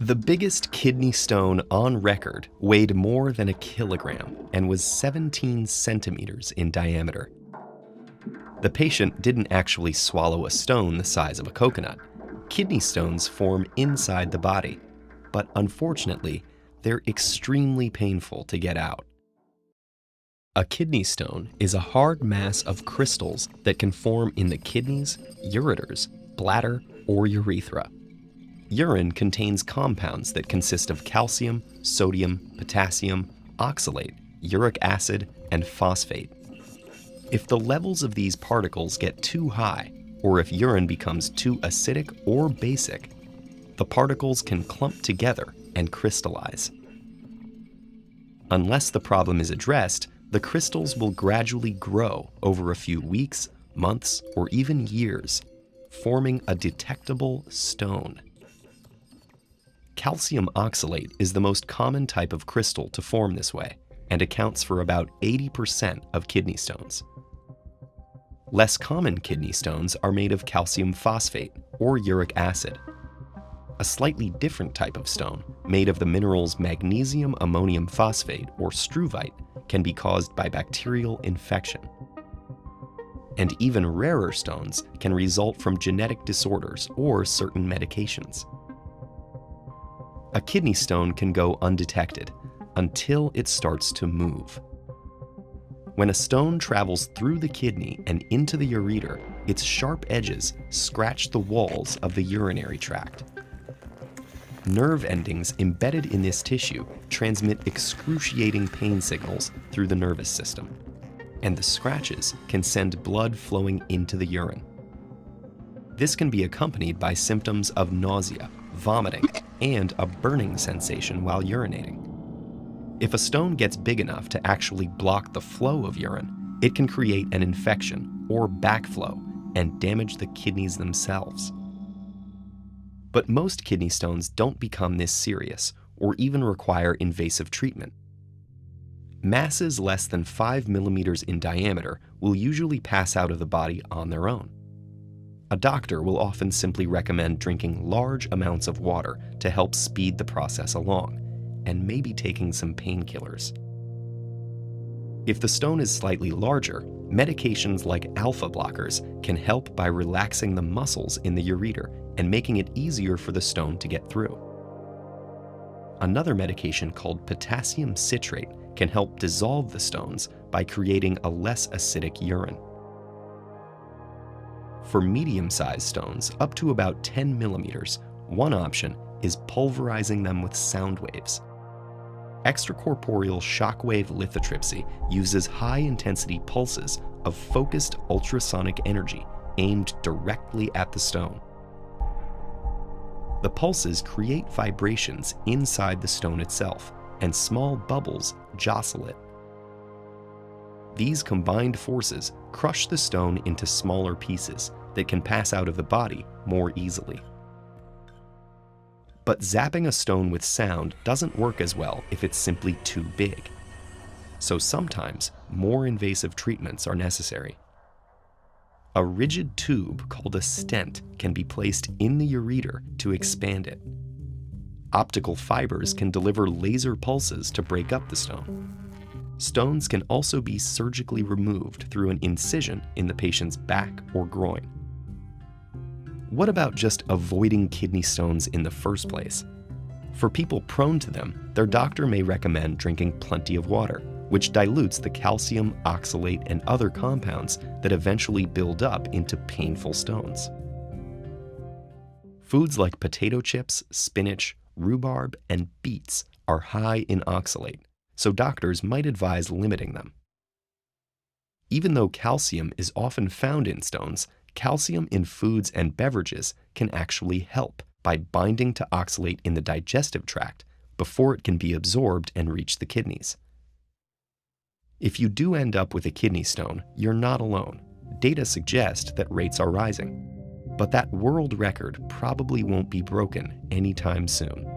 The biggest kidney stone on record weighed more than a kilogram and was 17 centimeters in diameter. The patient didn't actually swallow a stone the size of a coconut. Kidney stones form inside the body, but unfortunately, they're extremely painful to get out. A kidney stone is a hard mass of crystals that can form in the kidneys, ureters, bladder, or urethra. Urine contains compounds that consist of calcium, sodium, potassium, oxalate, uric acid, and phosphate. If the levels of these particles get too high, or if urine becomes too acidic or basic, the particles can clump together and crystallize. Unless the problem is addressed, the crystals will gradually grow over a few weeks, months, or even years, forming a detectable stone. Calcium oxalate is the most common type of crystal to form this way and accounts for about 80% of kidney stones. Less common kidney stones are made of calcium phosphate or uric acid. A slightly different type of stone, made of the minerals magnesium ammonium phosphate or struvite, can be caused by bacterial infection. And even rarer stones can result from genetic disorders or certain medications. A kidney stone can go undetected until it starts to move. When a stone travels through the kidney and into the ureter, its sharp edges scratch the walls of the urinary tract. Nerve endings embedded in this tissue transmit excruciating pain signals through the nervous system, and the scratches can send blood flowing into the urine. This can be accompanied by symptoms of nausea, vomiting, and a burning sensation while urinating. If a stone gets big enough to actually block the flow of urine, it can create an infection or backflow and damage the kidneys themselves. But most kidney stones don't become this serious or even require invasive treatment. Masses less than 5 millimeters in diameter will usually pass out of the body on their own. A doctor will often simply recommend drinking large amounts of water to help speed the process along, and maybe taking some painkillers. If the stone is slightly larger, medications like alpha blockers can help by relaxing the muscles in the ureter and making it easier for the stone to get through. Another medication called potassium citrate can help dissolve the stones by creating a less acidic urine. For medium-sized stones, up to about 10 millimeters, one option is pulverizing them with sound waves. Extracorporeal shockwave lithotripsy uses high-intensity pulses of focused ultrasonic energy aimed directly at the stone. The pulses create vibrations inside the stone itself, and small bubbles jostle it. These combined forces crush the stone into smaller pieces that can pass out of the body more easily. But zapping a stone with sound doesn't work as well if it's simply too big. So sometimes more invasive treatments are necessary. A rigid tube called a stent can be placed in the ureter to expand it. Optical fibers can deliver laser pulses to break up the stone. Stones can also be surgically removed through an incision in the patient's back or groin. What about just avoiding kidney stones in the first place? For people prone to them, their doctor may recommend drinking plenty of water, which dilutes the calcium, oxalate, and other compounds that eventually build up into painful stones. Foods like potato chips, spinach, rhubarb, and beets are high in oxalate, so doctors might advise limiting them. Even though calcium is often found in stones, calcium in foods and beverages can actually help by binding to oxalate in the digestive tract before it can be absorbed and reach the kidneys. If you do end up with a kidney stone, you're not alone. Data suggest that rates are rising, but that world record probably won't be broken anytime soon.